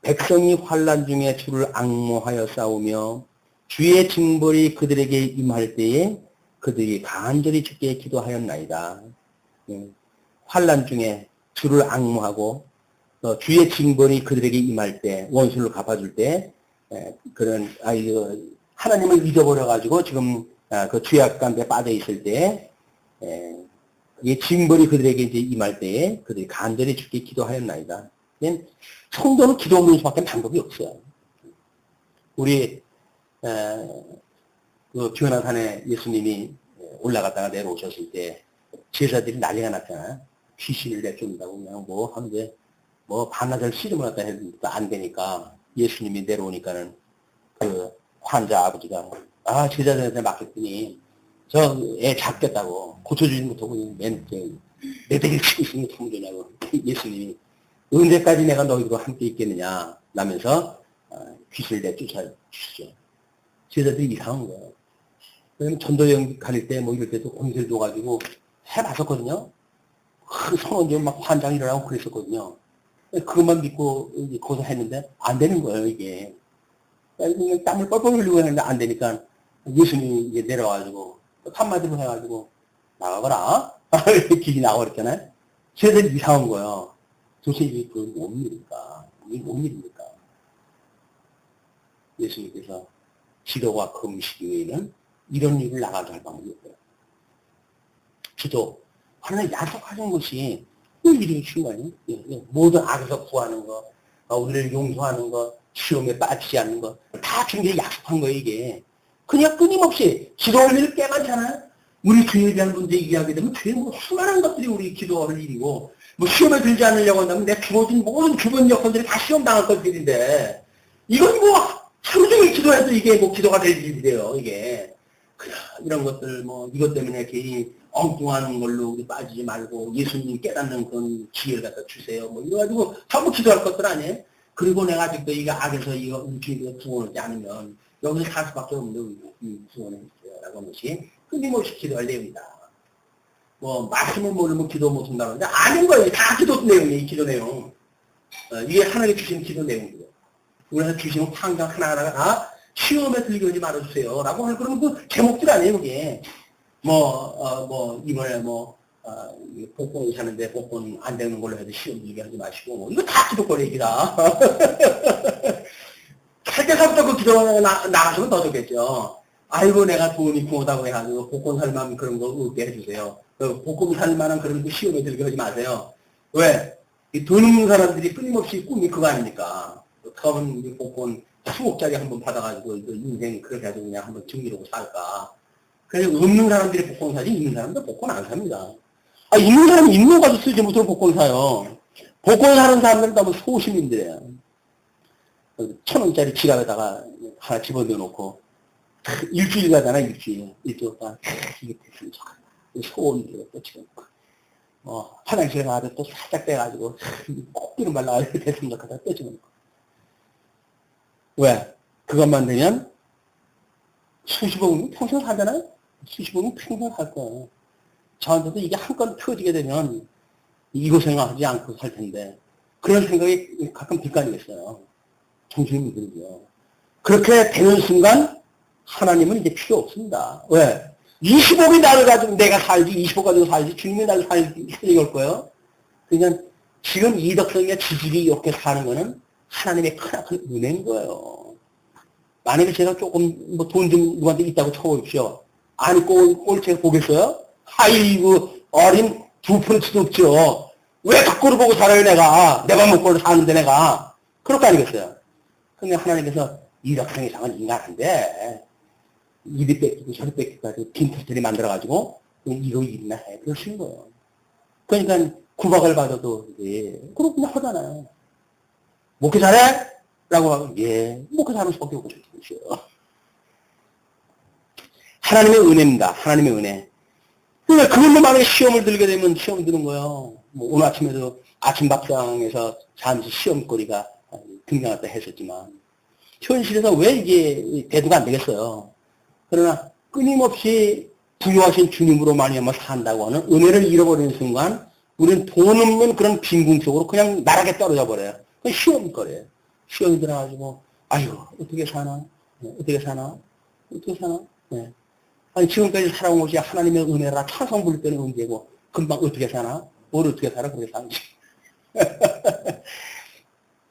백성이 환난 중에 주를 앙모하여 싸우며 주의 징벌이 그들에게 임할 때에 그들이 간절히 주께 기도하였나이다. 환난 중에 주를 앙모하고 주의 징벌이 그들에게 임할 때 원수를 갚아줄 때 그런 하나님을 잊어버려가지고 지금 그 죄악 가운데 빠져 있을 때, 이 징벌이 그들에게 이제 임할 때에 그들이 간절히 주께 기도하였나이다. 성도는 기도 없는 수밖에 방법이 없어요. 우리 그 변화산에 예수님이 올라갔다가 내려오셨을 때 제자들이 난리가 났잖아요. 귀신을 내쫓는다고 그냥 뭐 하는데 뭐 반나절 씨름을 갖다 했는데 안 되니까 예수님이 내려오니까는 그 환자 아버지가 제자들한테 맡겼더니 저 애 잡겠다고 고쳐주지 못하고 내대기를 치고 있으면 통주냐고 예수님이 언제까지 내가 너희들과 함께 있겠느냐 라면서 귀신을 내쫓아 주시죠. 제자들이 이상한 거예요. 왜냐면 전도여행 가릴 때 뭐 이럴 때도 공세를 둬가지고 해봤었거든요. 큰 성원전 막 환장 일어나고 그랬었거든요. 그것만 믿고 거기서 했는데 안 되는 거예요, 이게. 그냥 땀을 뻘뻘 흘리고 했는데 안 되니까 예수님이 이제 내려와가지고 한마디로 해가지고 나가거라. 길이 나와버렸잖아요. 쟤들이 이상한 거예요. 도대체 이게 뭔 일입니까? 이게 뭔 일입니까? 예수님께서 기도와 금식 외에는 이런 일을 나가게 할 방법이 없어요. 기도. 하나님 약속하신 것이 일이 쉬운 거 아니에요? 모든 악에서 구하는 거, 우리를 용서하는 거, 시험에 빠지지 않는 거, 다 굉장히 약속한 거예요, 이게. 그냥 끊임없이 기도할 일을 꽤 많잖아요? 우리 죄에 대한 문제 이야기 되면 죄 뭐 수많은 것들이 우리 기도할 일이고, 뭐 시험에 들지 않으려고 한다면 내 주어진 모든 주변 여건들이 다 시험 당할 것들인데, 이건 뭐 하루 종일 기도해도 이게 뭐 기도가 될 일이래요, 이게. 그냥 이런 것들 뭐 이것 때문에 괜히 엉뚱한 걸로 빠지지 말고 예수님 깨닫는 그런 기회를 갖다 주세요. 뭐 이래가지고 전부 기도할 것들 아니에요? 그리고 내가 아직도 이게 악에서 이거 주님께서 구원하지 않으면 여기서 살 수밖에 없는데 구원해 주세요. 라고 하는 것이 끊임없이 기도할 내용이다. 뭐 말씀을 모르면 기도 못한다고 하는데 아닌 거예요. 다 기도 내용이에요. 이 기도 내용. 이게 하나님이 주신 기도 내용이에요. 우리가 주시는 환경 하나하나가 다 시험에 들게 하지 말아주세요. 라고 하는 그런 그 제목들 아니에요, 그게. 이번에 복권 사는데 복권 안 되는 걸로 해도 시험 들게 하지 마시고, 이거 다 기도권 얘기다. 살 때서부터 그 기도 나가시면 더 좋겠죠. 아이고, 내가 돈이 부하다고 해가지고 복권 살 만한 그런 거 없게 해주세요. 복권 살 만한 그런 거 시험에 들게 하지 마세요. 왜? 이 돈 없는 사람들이 끊임없이 꿈이 그거 아닙니까? 처음 복권 수억짜리 한번 받아가지고 인생 그렇게 해서 그냥 한번 즐기려고 살까. 그래서 없는 사람들이 복권 사지 있는 사람들 복권 안 삽니다. 있는 사람은 있는 거 가지고 쓰지 못하고 복권 사요. 복권 사는 사람들은 너무 소시민들이에요. 1,000원짜리 지갑에다가 하나 집어넣어 놓고 일주일 가잖아. 일주일 동안 이게 됐으면 좋겠다. 소원들이 또 지금 화장실에 가서 또 살짝 빼가지고 꼭지를 말라가지고 됐으면 좋겠다. 또 집어넣고. 왜? 그것만 되면 수십억은 평생 살잖아요? 수십억은 평생 살 거예요. 저한테도 이게 한 건 터지게 되면 이거 생각하지 않고 살 텐데 그런 생각이 가끔 들 거 아니겠어요. 정신이 못 들죠. 그렇게 되는 순간 하나님은 이제 필요 없습니다. 왜? 20억이 나를 가지고 내가 살지 20억 가지고 살지 주님이 나를 살지 이걸 거예요. 그러니까 지금 이덕성이나 지질이 이렇게 사는 거는 하나님의 크나큰 은혜인 거예요. 만약에 제가 조금 돈 좀 누구한테 있다고 쳐보십시오. 아니 꼴찌 보겠어요? 아이고 어린 2%도 없죠. 왜 덕구를 보고 살아요 내가. 내가 먹고 사는데 내가. 그럴 거 아니겠어요. 근데 하나님께서 이덕성 이상은 인간한데 이리 뺏기고 저리 뺏기고 빈터스를 만들어가지고 이거 일이나 해. 그러시는 거예요. 그러니까 구박을 받아도 그렇게 그냥 하잖아요. 목회 잘해? 라고 하면 목회 잘하는 수밖에 없죠. 하나님의 은혜입니다. 하나님의 은혜. 그러니까 그걸로 만약에 시험을 들게 되면 시험 드는 거예요. 오늘 아침에도 아침밥상에서 잠시 시험거리가 등장했다 했었지만 현실에서 왜 이게 대두가 안 되겠어요. 그러나 끊임없이 부유하신 주님으로 말미암아 산다고 하는 은혜를 잃어버리는 순간 우리는 돈 없는 그런 빈궁 속으로 그냥 나락에 떨어져 버려요. 그 시험거리예요. 시험이 들어가지고 아유 어떻게 사나? 어떻게 사나? 어떻게 사나? 네. 아니 지금까지 살아온 것이 하나님의 은혜라 찬송 부를 때는 언제고 금방 어떻게 사나? 뭘 어떻게 살아? 그렇게 사는지.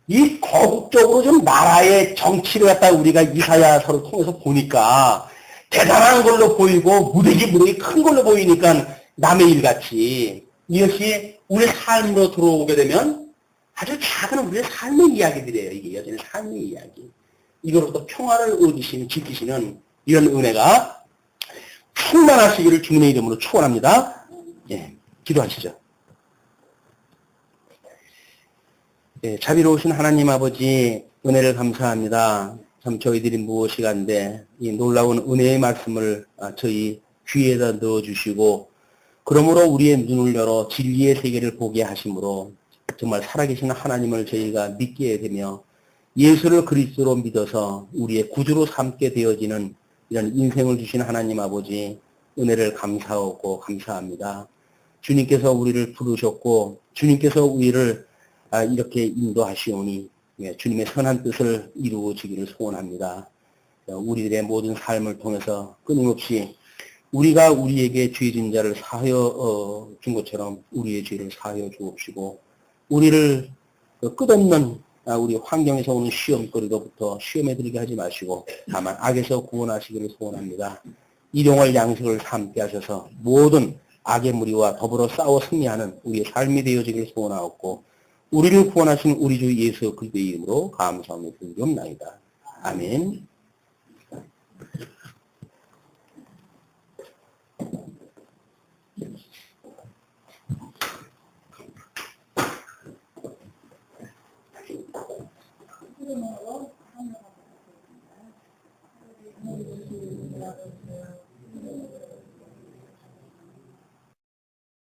이 거국적으로 좀 나라의 정치를 갖다 우리가 이사야서를 통해서 보니까 대단한 걸로 보이고 무대기 큰 걸로 보이니까 남의 일같이 이것이 우리의 삶으로 들어오게 되면 아주 작은 우리의 삶의 이야기들이에요. 이게 여전히 삶의 이야기. 이거로부터 평화를 얻으시는, 지키시는 이런 은혜가 충만하시기를 주님의 이름으로 축원합니다. 예, 기도하시죠. 예, 자비로우신 하나님 아버지 은혜를 감사합니다. 참 저희들이 무엇이 간데 이 놀라운 은혜의 말씀을 저희 귀에다 넣어주시고 그러므로 우리의 눈을 열어 진리의 세계를 보게 하심으로 정말 살아계신 하나님을 저희가 믿게 되며 예수를 그리스도로 믿어서 우리의 구주로 삼게 되어지는 이런 인생을 주신 하나님 아버지 은혜를 감사하고 감사합니다. 주님께서 우리를 부르셨고 주님께서 우리를 이렇게 인도하시오니 주님의 선한 뜻을 이루어지기를 소원합니다. 우리들의 모든 삶을 통해서 끊임없이 우리가 우리에게 죄진 자를 사하여 준 것처럼 우리의 죄를 사하여 주옵시고 우리를 끝없는 우리 환경에서 오는 시험거리로부터 시험에 들게 하지 마시고 다만 악에서 구원하시기를 소원합니다. 일용할 양식을 삼게 하셔서 모든 악의 무리와 더불어 싸워 승리하는 우리의 삶이 되어지기를 소원하옵고 우리를 구원하신 우리 주 예수 그리스도의 이름으로 감사하며 드리옵나이다. 아멘.